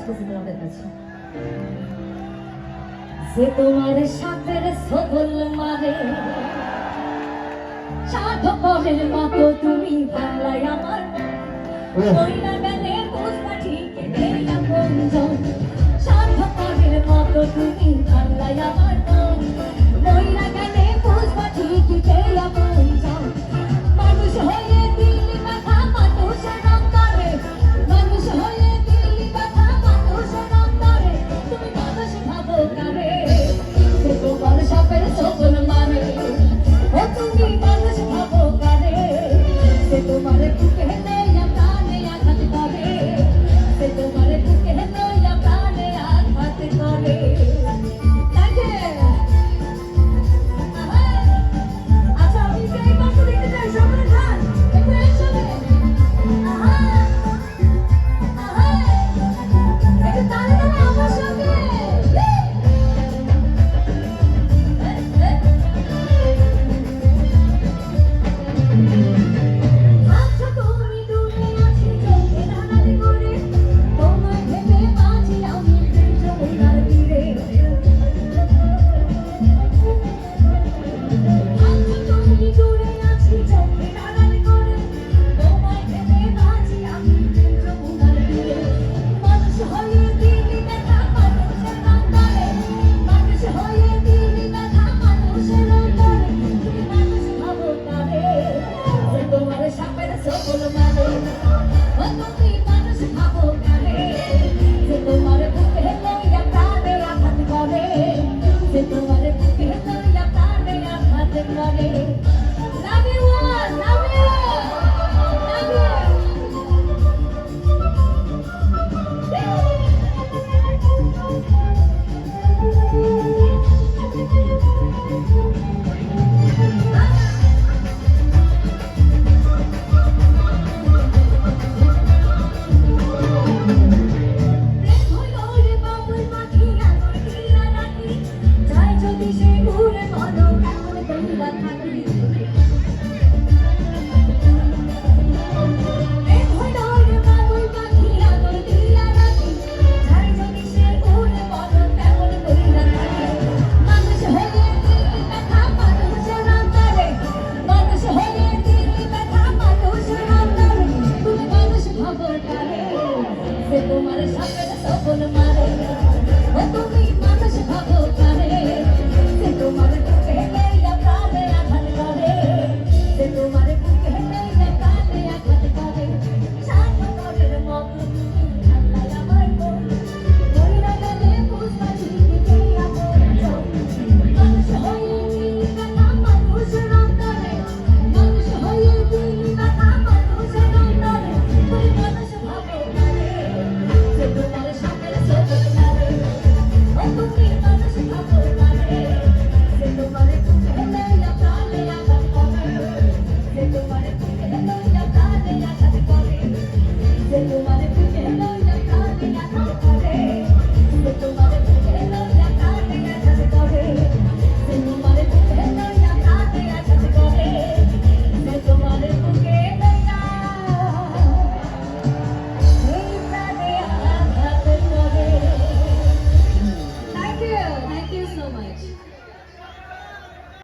আসতেছি তোমাদের কাছে। যে তোমার সাথের সবল মারে স্বার্থপরের মতো তুমি বাংলায় আমার মহিলা গেলে বুঝবা ঠিক এলাম বন্ধন। স্বার্থপরের মতো তুমি বাংলায় আমার মহিলা গেলে বুঝবা ঠিক এলাম বন্ধন। মানুষ হয়ে দিল্লি ব্যথা মানুষের অন্তরে, মানুষ হয়ে দিল্লি ব্যথা মানুষের অন্তরে, তুমি মানুষ ভাবো কারে যে তোমার সাপের সবল মানে, ও তুমি মানুষ ভাবো কারে যে তোমার বুকে লইয়া প্রাণে আঘাত করে, যে তোমার বুকে লইয়া প্রাণে আঘাত করে। আচ্ছা আমি এই পাশে দেখতে চাই, সবাই যান একটু একসাথে। একটু তালে তালে আমার সঙ্গে। আচ্ছা তুমি দূরে আছি চোখে ধাঁধালি করে, তোমায় ভেবে বাঁচি আমি যমুনার তীরে। আচ্ছা তুমি দূরে আছি চোখে ধাঁধালি করে, তোমায় ভেবে বাঁচি আমি যমুনার তীরে। মানুষ হয়ে দিল্লি ব্যথা মানুষের অন্তরে, মানুষ হয়ে দিল্লি ব্যথা মানুষের অন্তরে, তুমি মানুষ ভাবো কারে যে তোমার সাপের সবল মানে, ও তুমি মানুষ ভাবো কারে যে তোমার বুকে লইয়া প্রাণে আঘাত করে, যে তোমার বুকে লইয়া প্রাণে আঘাত করে। Love you all, love you, love you. প্রেম হইল রে বাবুই পাখি আদর দিয়া রাখি, যায় যদি সে উড়ে বলো কেমন কইরা থাকি। প্রেম হইল রে বাবুই পাখি আদর দিয়া রাখি, যায় যদি সে উড়ে বলো কেমন কইরা থাকি। মানুষ হয়ে দিল্লি ব্যথা মানুষের অন্তরে, মানুষ হয়ে দিল্লি ব্যথা মানুষের অন্তরে, তুমি মানুষ ভাবো কারে যে তোমার সাপের সবল মানে।